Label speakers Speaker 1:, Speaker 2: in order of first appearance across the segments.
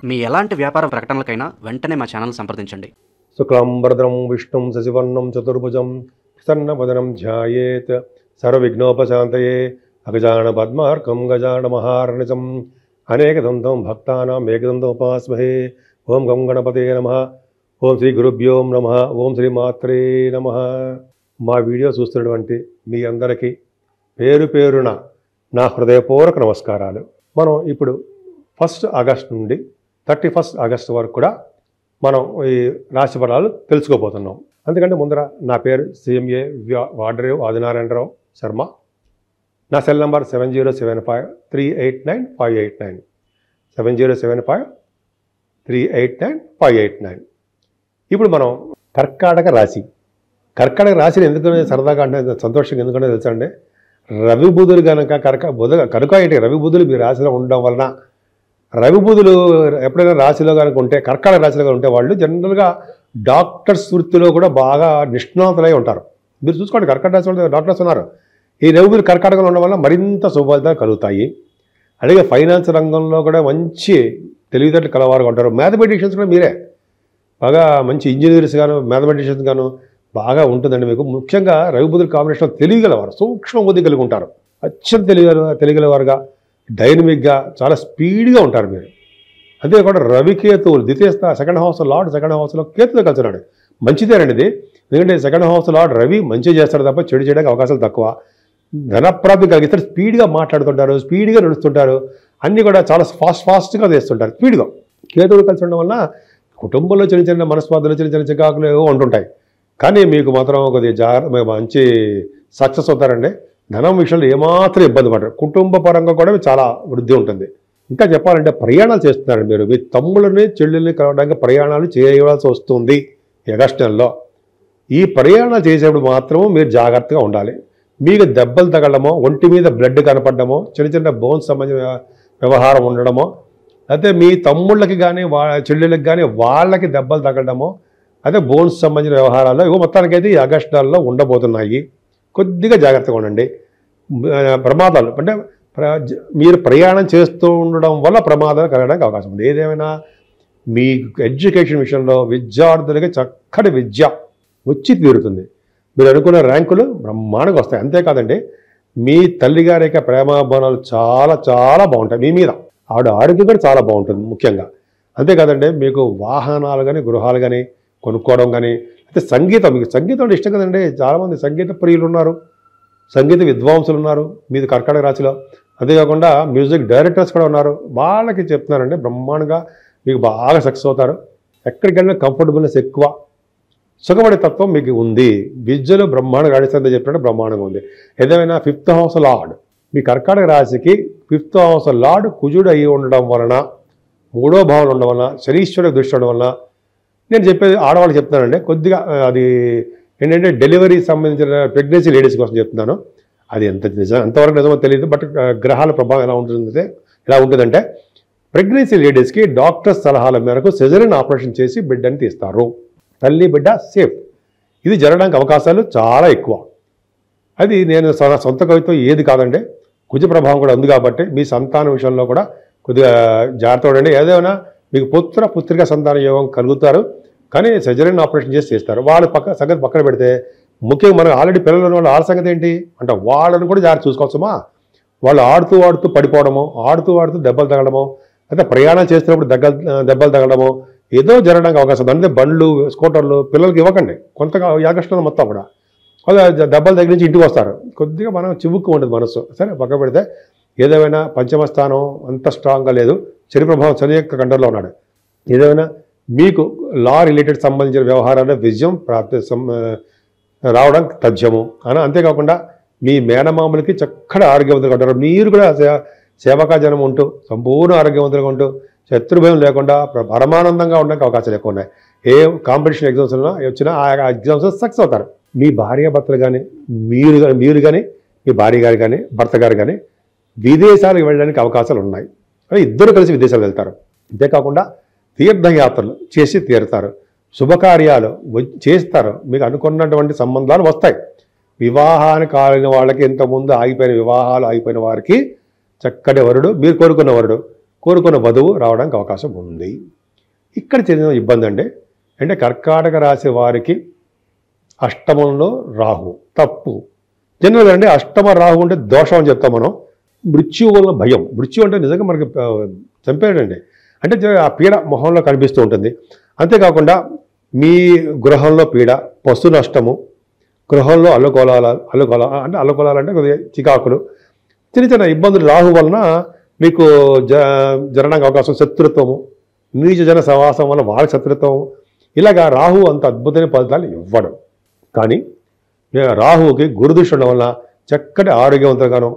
Speaker 1: మీ ఎలాంటి వ్యాపార ప్రకటనలకైనా వెంటనే మా ఛానల్ సంప్రదించండి.
Speaker 2: శుక్లాంబరధరం విష్ణుం శశివర్ణం చతుర్భుజం ప్రసన్నవదనం ధ్యాయేత్ సర్వవిఘ్నోపశాంతయే అగజాన పద్మార్కం గజాన మహార్నిజం అనేకదంతం భక్తానాం ఏకదంతం ఉపాస్మహే. ఓం గం గణపతే నమః. ఓం శ్రీ గురుభ్యో నమః. ఓం శ్రీ మాత్రే నమః. మా వీడియో చూస్తున్నటువంటి మీ అందరికీ పేరు పేరున నా హృదయపూర్వక నమస్కారాలు. మనం ఇప్పుడు 1 ఆగస్టు నుండి 31 ఆగస్టు వరకు కూడా మనం ఈ రాశి ఫలాలు తెలుసుకోబోతున్నాం. అందుకంటే ముందర నా పేరు CMA వాడరేవు ఆదినారాయణరావు శర్మ. నా సెల్ నంబర్ 7075389589 7075389589. ఇప్పుడు మనం కర్కాటక రాశిని ఎందుకంటే సరదాగా అంటే సంతోషంగా ఎందుకంటే తెలుసా అండి, రవి బుధులు కనుక కనుక ఏంటి రవి బుధులు మీ రాశిలో ఉండడం వలన, రవి బుధులు ఎప్పుడైనా రాశిలో కనుక ఉంటే, కర్కాటక రాశిలో కనుక ఉంటే వాళ్ళు జనరల్గా డాక్టర్స్ వృత్తిలో కూడా బాగా నిష్ణాతులై ఉంటారు. మీరు చూసుకోండి, కర్కాటక రాశి వాళ్ళు డాక్టర్స్ ఉన్నారు. ఈ రవి బుధులు కర్కాటకలో ఉండడం వల్ల మరింత శుభఫలితాలు కలుగుతాయి. అలాగే ఫైనాన్స్ రంగంలో కూడా మంచి తెలివితేటలు కలవారుగా ఉంటారు. మ్యాథమెటిషియన్స్ కూడా మీరే బాగా మంచి ఇంజనీర్స్ గాను మ్యాథమెటిషియన్స్ గాను బాగా ఉంటుందండి. మీకు ముఖ్యంగా రవి బుధుల కాంబినేషన్ తెలియగలవారు, సూక్ష్మ బుద్ధి కలిగి ఉంటారు. అత్యంత తెలియగలవారుగా, డైనమిక్గా, చాలా స్పీడ్గా ఉంటారు మీరు. అంతేకాకుండా రవికేతువులు ద్వితీయ సెకండ్ హౌస్ లార్డ్ సెకండ్ హౌస్లో కేతుతో కలిసినాడు. మంచిదేనండి ఇది, ఎందుకంటే సెకండ్ హౌస్ లార్డ్ రవి మంచి చేస్తాడు తప్ప చెడు చేయడానికి అవకాశాలు తక్కువ. ధనప్రాప్తి కలిగిస్తారు, స్పీడ్గా మాట్లాడుతుంటారు, స్పీడ్గా నడుస్తుంటారు, అన్నీ కూడా చాలా ఫాస్ట్గా చేస్తుంటారు స్పీడ్గా. కేతువులు కలిసి ఉండడం వల్ల కుటుంబంలో చిన్న చిన్న మనస్పాదులు, చిన్న చిన్న చికాకులు ఏవో ఉంటుంటాయి. కానీ మీకు మాత్రం కొద్దిగా మంచి సక్సెస్ అవుతారండి. ధనం విషయంలో ఏమాత్రం ఇబ్బంది పడరు. కుటుంబ పరంగా కూడా చాలా వృద్ధి ఉంటుంది. ఇంకా చెప్పాలంటే ప్రయాణాలు చేస్తున్నారండి మీరు. మీ తమ్ముళ్ళని చెల్లెల్ని కలవడానికి ప్రయాణాలు చేయవలసి వస్తుంది ఈ ఆగస్టు నెలలో. ఈ ప్రయాణాలు చేసేప్పుడు మాత్రం మీరు జాగ్రత్తగా ఉండాలి. మీకు దెబ్బలు తగలడమో, ఒంటి మీద బ్లడ్ కనపడమో, చిన్న చిన్న బోన్స్ సంబంధించిన వ్యవహారం ఉండడమో, అయితే మీ తమ్ముళ్ళకి కానీ చెల్లెళ్ళకి కానీ వాళ్ళకి దెబ్బలు తగలడమో, అదే బోన్స్ సంబంధించిన వ్యవహారాల్లో ఇవో మొత్తానికైతే ఈ ఆగస్టు నెలలో ఉండబోతున్నాయి. కొద్దిగా జాగ్రత్తగా ఉండండి. ప్రమాదాలు అంటే మీరు ప్రయాణం చేస్తూ ఉండడం వల్ల ప్రమాదాలు కలగడానికి అవకాశం ఉంది. ఏదేమైనా మీ ఎడ్యుకేషన్ విషయంలో విద్యార్థులకి చక్కటి విద్య వచ్చి తీరుతుంది. మీరు అనుకున్న ర్యాంకులు బ్రహ్మాండంగా వస్తాయి. అంతేకాదండి, మీ తల్లిగారి యొక్క ప్రేమాభిమానాలు చాలా చాలా బాగుంటాయి మీ మీద. ఆవిడ ఆరోగ్యం కూడా చాలా బాగుంటుంది ముఖ్యంగా. అంతేకాదండి, మీకు వాహనాలు కానీ గృహాలు కానీ కొనుక్కోవడం కానీ, అయితే సంగీతం, మీకు సంగీతం అంటే ఇష్టం కదండి. చాలామంది సంగీత ప్రియులు ఉన్నారు, సంగీత విద్వాంసులు ఉన్నారు మీది కర్కాటక రాశిలో. అంతేకాకుండా మ్యూజిక్ డైరెక్టర్స్ కూడా ఉన్నారు. వాళ్ళకి చెప్తున్నారండి బ్రహ్మాండంగా మీకు బాగా సక్సెస్ అవుతారు. ఎక్కడికి వెళ్ళినా కంఫర్టబుల్నెస్ ఎక్కువ, సుఖపడే తత్వం మీకు ఉంది. విద్యలో బ్రహ్మాండంగా ఆడిస్తుంది చెప్పినట్టు బ్రహ్మాండంగా ఉంది. ఏదైనా 5th హౌస్ లార్డ్ మీ కర్కాటక రాశికి 5th హౌస్ లార్డ్ కుజుడు అయ్యి ఉండడం వలన, 3వ భావంలో ఉండడం వలన, శనీశ్వరుడికి దృష్టి ఉండడం వలన, నేను చెప్పేది ఆడవాళ్ళకి చెప్తున్నానండి. కొద్దిగా అది ఏంటంటే డెలివరీ సంబంధించిన ప్రెగ్నెన్సీ లేడీస్ కోసం చెప్తున్నాను. అది ఎంతవరకు నిజమో తెలియదు. బట్ గ్రహాల ప్రభావం ఎలా ఉంటుందంటే ప్రెగ్నెన్సీ లేడీస్కి డాక్టర్ సలహాల మేరకు సిజేరియన్ ఆపరేషన్ చేసి బిడ్డని తీస్తారు. తల్లి బిడ్డ సేఫ్. ఇది జరగడానికి అవకాశాలు చాలా ఎక్కువ. అది నేను సొంత కవిత్వం ఏది కాదండి, కుజ ప్రభావం కూడా ఉంది కాబట్టి మీ సంతానం విషయంలో కూడా కొద్దిగా జాగ్రత్త ఉండండి. ఏదైనా మీకు పుత్రిక సంతాన యోగం కలుగుతారు, కానీ సిజేరియన్ ఆపరేషన్ చేస్తారు. వాళ్ళ సంగతి పక్కన పెడితే, ముఖ్యంగా మనకు ఆల్రెడీ పిల్లలు ఉన్న వాళ్ళ సంగతి ఏంటి అంటే వాళ్ళని కూడా జాగ్రత్త చూసుకోవచ్చమా. వాళ్ళు ఆడుతూ పడిపోవడమో, ఆడుతూ దెబ్బలు తగలడమో, అయితే ప్రయాణం చేస్తున్నప్పుడు దెబ్బలు తగలడమో ఏదో జరగడానికి అవకాశం ఉంది. అంటే బండ్లు, స్కూటర్లు పిల్లలకి ఇవ్వకండి. కొంతగా ఆగస్టులో మొత్తం కూడా దెబ్బలు తగిలించి ఇంటికి వస్తారు. కొద్దిగా మనం చివుక్కు ఉంటుంది మనసు. సరే పక్క పెడితే, ఏదేమైనా పంచమ స్థానం అంత స్ట్రాంగ్గా లేదు. శని ప్రభావం శని యొక్క కంట్రోల్లో ఉన్నాడు. ఏదేమైనా మీకు లా రిలేటెడ్ సంబంధించిన వ్యవహారాల్లో విజయం రావడం తథ్యము. అంతేకాకుండా మీ మేనమామలకి చక్కటి ఆరోగ్యవంతులుగా ఉంటారు. మీరు కూడా సేవకాజనం ఉంటూ సంపూర్ణ ఆరోగ్యవంతులుగా ఉంటూ శత్రుభయం లేకుండా పరమానందంగా ఉండడానికి అవకాశాలు ఎక్కువ ఉన్నాయి. ఏ కాంపిటీషన్ ఎగ్జామ్స్ వచ్చినా ఆ ఎగ్జామ్స్ సక్సెస్ అవుతారు. మీ భార్యాభర్తలు కానీ, మీరు కానీ, మీ భార్య గారు కానీ, భర్త గారు కానీ విదేశాలకు వెళ్ళడానికి అవకాశాలు ఉన్నాయి. ఇద్దరు కలిసి విదేశాలు వెళ్తారు. అంతేకాకుండా తీర్థయాత్రలు చేసి తీరుతారు, శుభకార్యాలు చేస్తారు, మీకు అనుకున్నటువంటి సంబంధాలు వస్తాయి. వివాహానికి కాలిన వాళ్ళకి ఇంతకుముందు ఆగిపోయిన వివాహాలు ఆగిపోయిన వారికి చక్కటి వరుడు, మీరు కోరుకున్న వరుడు, కోరుకున్న వధువు రావడానికి అవకాశం ఉంది. ఇక్కడ చిన్న ఇబ్బంది అంటే కర్కాటక రాశి వారికి అష్టమంలో రాహు తప్పు. జనరల్గా అష్టమ రాహు అంటే దోషం అని చెప్తాం మనం. మృత్యు వల్ల భయం. మృత్యు అంటే నిజంగా మనకి చంపేయడండి. అంటే ఆ పీడ మొహంలో కనిపిస్తూ ఉంటుంది. అంతేకాకుండా మీ గృహంలో పీడ, పశు నష్టము, గృహంలో అల్లకొలాలు అంటే కొద్దిగా చికాకులు, చిన్న చిన్న ఇబ్బందులు రాహు వలన మీకు జరగడానికి అవకాశం, శత్రుత్వము, నీచ జన సహవాసం వల్ల వాళ్ళ శత్రుత్వం, ఇలాగా రాహు అంత అద్భుతమైన ఫలితాలు ఇవ్వడం. కానీ రాహువుకి గురుదృష్టి ఉండడం వల్ల చక్కటి ఆరోగ్యవంతంగాను,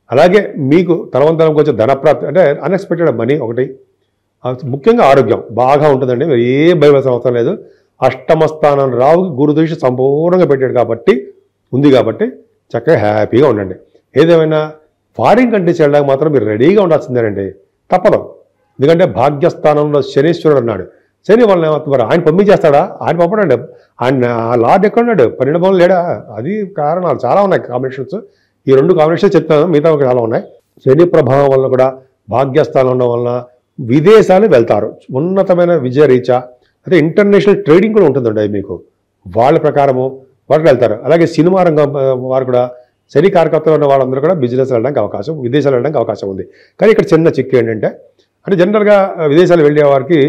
Speaker 2: అలాగే మీకు తలవంతరంకి వచ్చే ధనప్రాప్తి అంటే అన్ఎక్స్పెక్టెడ్ మనీ ఒకటి, ముఖ్యంగా ఆరోగ్యం బాగా ఉంటుందండి. మీరు ఏ భయపడాల్సిన అవసరం లేదు. అష్టమ స్థానం రావుకి గురుదృష్టి సంపూర్ణంగా పెట్టాడు కాబట్టి చక్కగా హ్యాపీగా ఉండండి. ఏదేమైనా ఫారిన్ కంట్రీస్ వెళ్ళడానికి మాత్రం మీరు రెడీగా ఉండాల్సిందేనండి, తప్పదు. ఎందుకంటే భాగ్యస్థానంలో శనీశ్వరుడు అన్నాడు. శని వల్ల మరి ఆయన పంపించేస్తాడా? ఆయన పంపడండి. ఆయన లార్డ్ ఎక్కడున్నాడు? 12 భావంలో లేడా? అది కారణాలు చాలా ఉన్నాయి, కాంబినేషన్స్. ఈ 2 కాంబినేషన్స్ చెప్తాను, మిగతా చాలా ఉన్నాయి. శని ప్రభావం వల్ల కూడా భాగ్యస్థానం ఉండడం వలన విదేశాలు వెళ్తారు. ఉన్నతమైన విజయ రీచా, అయితే ఇంటర్నేషనల్ ట్రేడింగ్ కూడా ఉంటుందండి మీకు. వాళ్ళ ప్రకారము వాళ్ళకి వెళ్తారు. అలాగే సినిమా రంగం వారు కూడా శని కార్యకర్తలు ఉన్న వాళ్ళందరూ కూడా బిజినెస్ వెళ్ళడానికి అవకాశం, విదేశాలు వెళ్ళడానికి అవకాశం ఉంది. కానీ ఇక్కడ చిన్న చిక్కు ఏంటంటే జనరల్గా విదేశాలు వెళ్ళే వారికి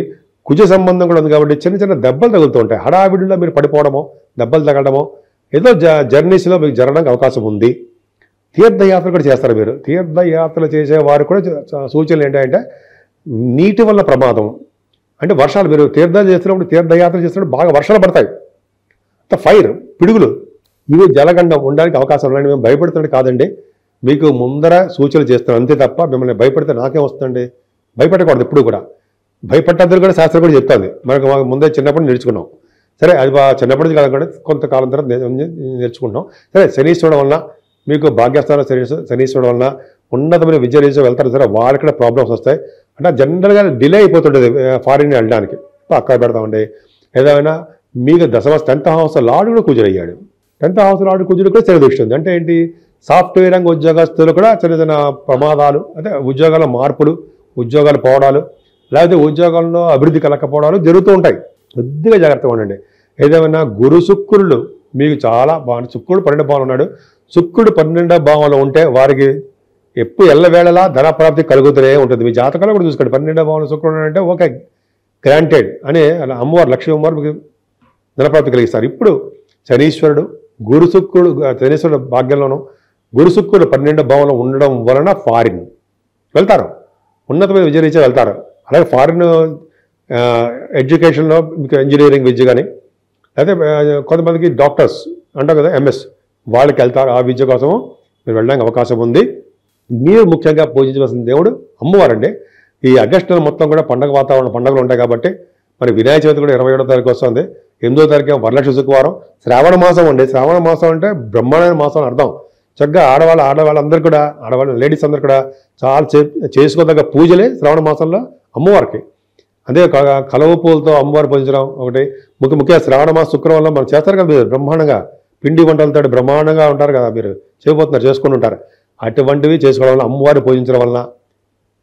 Speaker 2: కుజ సంబంధం కూడా ఉంది కాబట్టి చిన్న చిన్న దెబ్బలు తగులుతూ ఉంటాయి. హడావిడిలో మీరు పడిపోవడమో, దెబ్బలు తగలడమో, ఏదో జర్నీస్లో మీకు జరగడానికి అవకాశం ఉంది. తీర్థయాత్ర కూడా చేస్తారు మీరు. తీర్థయాత్రలు చేసేవారు కూడా సూచనలు ఏంటంటే నీటి వల్ల ప్రమాదం. అంటే వర్షాలు, మీరు తీర్థాలు చేస్తున్నప్పుడు, తీర్థయాత్ర చేస్తున్నప్పుడు బాగా వర్షాలు పడతాయి. ఫైర్, పిడుగులు, ఇవి జలగండం ఉండడానికి అవకాశం ఉన్నాయని మేము భయపడుతుండే కాదండి, మీకు ముందర సూచనలు చేస్తున్నాం అంతే తప్ప మిమ్మల్ని భయపడితే నాకేం వస్తుందండి? భయపెట్టకూడదు ఎప్పుడు కూడా. భయపడ్డద్దరు కూడా శాస్త్రం కూడా చెప్తుంది. మనకు ముందే చిన్నప్పుడు నేర్చుకున్నాం. సరే, అది చిన్నప్పటి నుంచి కాదు, కొంతకాలం తర్వాత నేర్చుకుంటాం. సరే, శనీశ్వరుడు వలన మీకు భాగ్యస్థానం శనీశ్వరుడు వలన ఉన్నతమైన విద్య రీత్యా వెళ్తారు. సరే, వాళ్ళకి కూడా ప్రాబ్లమ్స్ వస్తాయి. అంటే జనరల్గా డిలే అయిపోతుంటుంది ఫారిన్ వెళ్ళడానికి. అక్కడ పెడతామండి. ఏదైనా మీకు దశమ 10th హౌస్ లార్డ్ కూడా కుజురయ్యాడు. 10th హౌస్ లార్డ్ కుజుడు కూడా శని దృష్టి ఉంది. అంటే ఏంటి? సాఫ్ట్వేర్ రంగ ఉద్యోగస్తులు కూడా చిన్న చిన్న ప్రమాదాలు, అంటే ఉద్యోగాల మార్పులు, ఉద్యోగాలు పోవడాలు, లేకపోతే ఉద్యోగాల్లో అభివృద్ధి కలగకపోవడాలు జరుగుతూ ఉంటాయి. కొద్దిగా జాగ్రత్తగా ఉండండి. ఏదేమైనా గురు శుక్రుడు మీకు చాలా బాగుంది. శుక్రుడు 12 భావంలో ఉన్నాడు. శుక్రుడు 12వ భావంలో ఉంటే వారికి ఎప్పుడు ఎల్లవేళలా ధనప్రాప్తి కలుగుతూనే ఉంటుంది. మీ జాతకాలు కూడా చూసుకోండి. 12వ భావంలో శుక్రుడు అంటే ఓకే, గ్రాంటెడ్ అని అమ్మవారు, లక్ష్మీ అమ్మవారు మీకు ధనప్రాప్తి కలిగిస్తారు. ఇప్పుడు శనీశ్వరుడు, గురు శుక్రుడు, శనీశ్వరుడు భాగ్యంలోనూ గురు శుక్రుడు 12వ భావంలో ఉండడం వలన ఫారిన్ వెళ్తారు, ఉన్నతమైన విద్య రీత్యా వెళ్తారు. అలాగే ఫారిన్ ఎడ్యుకేషన్లో మీకు ఇంజనీరింగ్ విద్య కానీ, అయితే కొంతమందికి డాక్టర్స్ అంటారు కదా, ఎంఎస్, వాళ్ళకి వెళ్తారు. ఆ విద్య కోసము మీరు వెళ్ళడానికి అవకాశం ఉంది. మీరు ముఖ్యంగా పూజించవలసిన దేవుడు అమ్మవారండి. ఈ ఆగస్టు నెల మొత్తం కూడా పండగ వాతావరణం, పండుగలు ఉంటాయి కాబట్టి మరి వినాయక చవితి కూడా 27వ తారీఖు వస్తుంది. 8వ తారీఖు వరలక్ష్మి శుక్రవారం. శ్రావణ మాసం అండి. శ్రావణ మాసం అంటే బ్రహ్మాండమైన మాసం అని అర్థం. చక్కగా ఆడవాళ్ళందరూ కూడా, లేడీస్ అందరూ కూడా చాలా చేసుకోదగ్గ పూజలే శ్రావణ మాసంలో అమ్మవారికి. అదే కలవ పూలతో అమ్మవారు పూజించడం ఒకటి. ముఖ్యంగా శ్రావణ మాసం శుక్రవారంలో మనం చేస్తారు కదా, మీరు బ్రహ్మాండంగా పిండి వంటలతో బ్రహ్మాండంగా ఉంటారు కదా, మీరు చేసుకుని ఉంటారు. అటువంటివి చేసుకోవడం వల్ల, అమ్మవారిని పూజించడం వలన,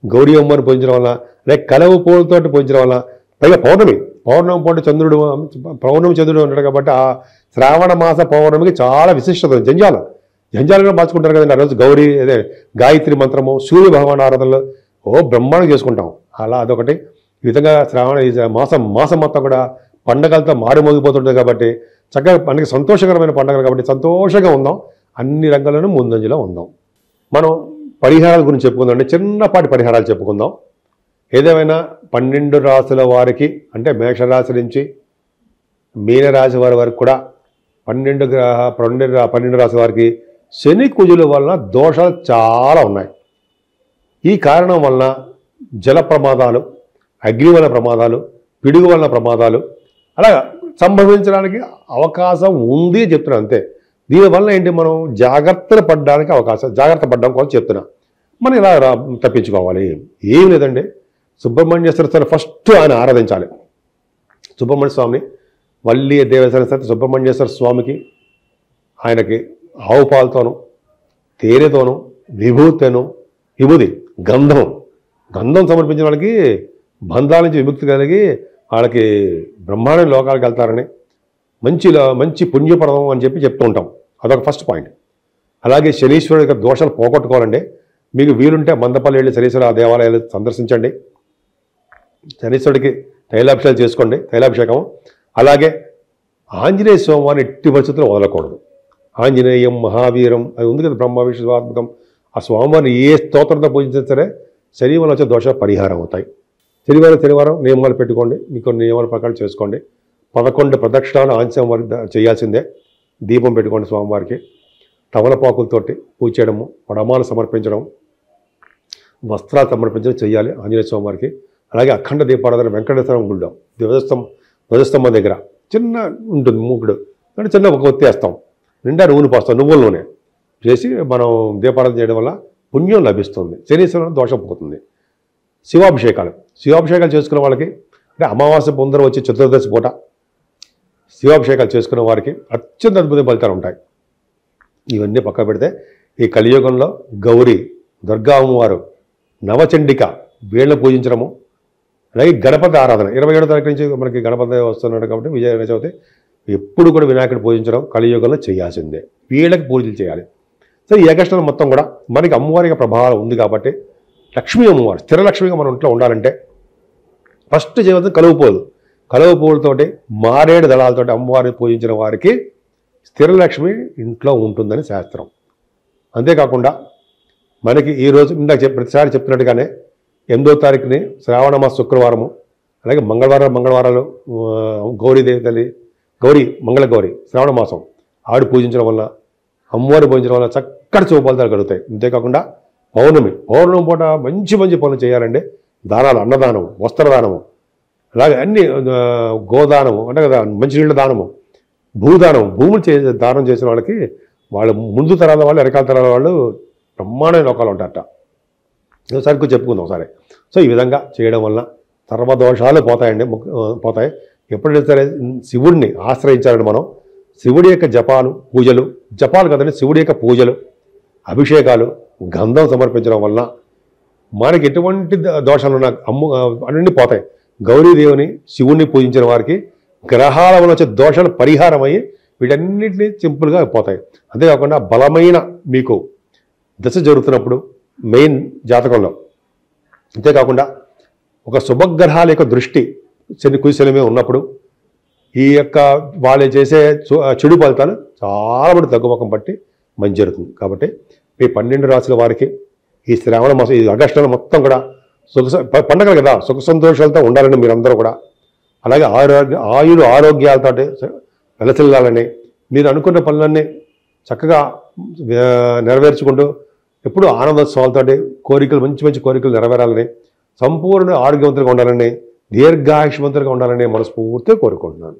Speaker 2: గౌరీ అమ్మవారిని పూజించడం వల్ల, లేక కలవ పూలతో పూజించడం వల్ల, పైగా పౌర్ణమి పూట చంద్రుడు ఉంటాడు కాబట్టి ఆ శ్రావణ మాస పౌర్ణమికి చాలా విశిష్టత. జంజాలు కూడా మార్చుకుంటారు కదండి. ఆ రోజు గౌరీ, అదే గాయత్రి మంత్రము, సూర్య భగవాన్ ఆరాధనలు బ్రహ్మాండం చేసుకుంటాం. అలా అదొకటి. ఈ విధంగా మాసం మొత్తం కూడా పండగలతో మారుమోగిపోతుంటుంది కాబట్టి చక్కగా మనకి సంతోషకరమైన పండుగలు కాబట్టి సంతోషంగా ఉందాం. అన్ని రంగాల్లోనూ ముందంజలో ఉందాం. మనం పరిహారాల గురించి చెప్పుకుందాం. చిన్నపాటి పరిహారాలు చెప్పుకుందాం. ఏదేమైనా 12 రాశుల వారికి, అంటే మేషరాశి నుంచి మీనరాశి వారి వరకు కూడా 12 రాశుల వారికి శని కుజుల వలన దోషాలు చాలా ఉన్నాయి. ఈ కారణం వలన జల ప్రమాదాలు, అగ్ని వలన ప్రమాదాలు, పిడుగు వలన ప్రమాదాలు అలా సంభవించడానికి అవకాశం ఉంది చెప్తున్నాను అంతే. దీనివల్ల ఏంటి, మనం జాగ్రత్త పడ్డం కోసం చెప్తున్నా. మనం ఇలా తప్పించుకోవాలి. ఏం లేదండి, సుబ్రహ్మణ్యేశ్వర స్వామి ఫస్ట్ ఆయన ఆరాధించాలి. సుబ్రహ్మణ్య స్వామిని, వల్లి దేవసేన సరే సుబ్రహ్మణ్యేశ్వర స్వామికి ఆయనకి ఆవు పాలతోనూ, తేనెతోనూ, విభూతి, గంధం గంధం సమర్పించిన వాళ్ళకి బంధాల నుంచి విముక్తి కలిగి వాళ్ళకి బ్రహ్మాండ లోకాలకు వెళ్తారని మంచి పుణ్యపడడం అని చెప్తూ ఉంటాం. అదొక ఫస్ట్ పాయింట్. అలాగే శనీశ్వరుడి యొక్క దోషాలు పోగొట్టుకోవాలండి. మీకు వీలుంటే మందపల్లి వెళ్ళి శనీశ్వర దేవాలయాలు సందర్శించండి. శనీశ్వరుడికి తైలాభిషేకాలు చేసుకోండి, తైలాభిషేకం. అలాగే ఆంజనేయ స్వామివారిని ఎట్టి పరిస్థితుల్లో వదలకూడదు. ఆంజనేయం మహావీరం అది ఉంది కదా, బ్రహ్మ విష్ణువాత్మకం. ఆ స్వామివారిని ఏ స్తోత్రంతో పూజించినా సరే శనివారం వచ్చే దోషాలు పరిహారం అవుతాయి. శనివారం నియమాలు పెట్టుకోండి, మీకు నియమాల ప్రకారం చేసుకోండి. 11 ప్రదక్షిణాలు ఆంజనేయ వారికి చేయాల్సిందే. దీపం పెట్టుకోండి స్వామివారికి. తమలపాకులతోటి పూజ చేయడము, వడమాలు సమర్పించడం, వస్త్రాలు సమర్పించడం చేయాలి ఆంజనేయ స్వామివారికి. అలాగే అఖండ దీపారాధన వెంకటేశ్వర గుళ్ళో ధ్వజస్తంభం దగ్గర చిన్న ఉంటుంది మూకుడు, అంటే చిన్న ఒక ఒత్తి వేస్తాం, నిండా నూనె పోస్తాం, నువ్వుల నూనె చేసి మనం దీపారాధన చేయడం వల్ల పుణ్యం లభిస్తుంది, శనీశ్వరుని దోషం పోతుంది. శివాభిషేకాలు చేసుకున్న వాళ్ళకి, అంటే అమావాస్య పొందరు వచ్చి చతుర్దశి పూట శివాభిషేకాలు చేసుకున్న వారికి అత్యంత అద్భుత ఫలితాలు ఉంటాయి. ఇవన్నీ పక్క పెడితే ఈ కలియుగంలో గౌరీ, దుర్గా అమ్మవారు, నవచండిక వీళ్ళని పూజించడము, అలాగే గణపతి ఆరాధన 27వ తారీఖు నుంచి మనకి గణపతి వస్తున్నాడు కాబట్టి విజయ చవితి ఎప్పుడు కూడా వినాయకుడు పూజించడం కలియుగంలో చేయాల్సిందే. వీళ్ళకి పూజలు చేయాలి. సో ఈ ఏకష్టం మొత్తం కూడా మనకి అమ్మవారి ప్రభావం ఉంది కాబట్టి లక్ష్మీ అమ్మవారు స్థిర లక్ష్మిగా మన ఇంట్లో ఉండాలంటే ఫస్ట్ చేయవలసింది కలువ పువ్వులతోటి మారేడు దళాలతోటి అమ్మవారిని పూజించిన వారికి స్థిర లక్ష్మి ఇంట్లో ఉంటుందని శాస్త్రం. అంతేకాకుండా మనకి ఈరోజు ఇందాక ప్రతిసారి చెప్తున్నట్టుగానే 8వ తారీఖుని శ్రావణ మాస శుక్రవారము, అలాగే మంగళవారాలు గౌరీదేవి తల్లి మంగళగౌరి శ్రావణ మాసం ఆవిడ పూజించడం వల్ల, అమ్మవారి పూజించడం వల్ల చక్కటి శుభఫలితాలు కలుగుతాయి. అంతేకాకుండా పౌర్ణమి పూట మంచి పనులు చేయాలండి. దానాలు, అన్నదానము, వస్త్రదానము, అలాగే అన్ని గోదానము అంటే కదా, మంచినీళ్ళ దానము, భూదానం, భూములు దానం చేసిన వాళ్ళకి వాళ్ళ ముందు తరాల వాళ్ళు, వెనకాల తరాల వాళ్ళు బ్రహ్మాండమైన లోకాలు ఉంటారట. ఒకసారి చెప్పుకుందాం ఒకసారి. సో ఈ విధంగా చేయడం వల్ల సర్వదోషాలు పోతాయి. ఎప్పుడైతే సరే శివుడిని ఆశ్రయించాలని మనం శివుడి యొక్క జపాలు కదండి, శివుడి యొక్క పూజలు, అభిషేకాలు, గంధం సమర్పించడం వల్ల మనకి ఎటువంటి దోషాలు ఉన్నా అన్నీ పోతాయి. గౌరీదేవిని, శివుణ్ణి పూజించిన వారికి గ్రహాల వల్ల వచ్చే దోషాలు పరిహారం అయ్యి వీటన్నిటినీ సింపుల్గా పోతాయి. అంతేకాకుండా బలమైన మీకు దశ జరుగుతున్నప్పుడు మెయిన్ జాతకంలో, అంతేకాకుండా ఒక శుభగ్రహాల యొక్క దృష్టి కుశలమే ఉన్నప్పుడు ఈ యొక్క వాళ్ళు చేసే చెడు ఫలితాలు చాలా మంది తగ్గుముఖం పట్టి మంచి జరుగుతుంది. కాబట్టి ఈ 12 రాశుల వారికి ఈ శ్రావణ మాసం, ఈ ఆగస్టు నెల మొత్తం కూడా పండగలు కదా, సుఖ సంతోషాలతో ఉండాలని మీరందరూ కూడా, అలాగే ఆరోగ్యాలతో వెలసిల్లాలని, మీరు అనుకున్న పనులన్నీ చక్కగా నెరవేర్చుకుంటూ ఎప్పుడూ ఆనందోత్సవాలతో మంచి కోరికలు నెరవేరాలని, సంపూర్ణ ఆరోగ్యవంతులుగా ఉండాలని, దీర్ఘాయుష్మంతులుగా ఉండాలని మనస్ఫూర్తిగా కోరుకుంటున్నాను.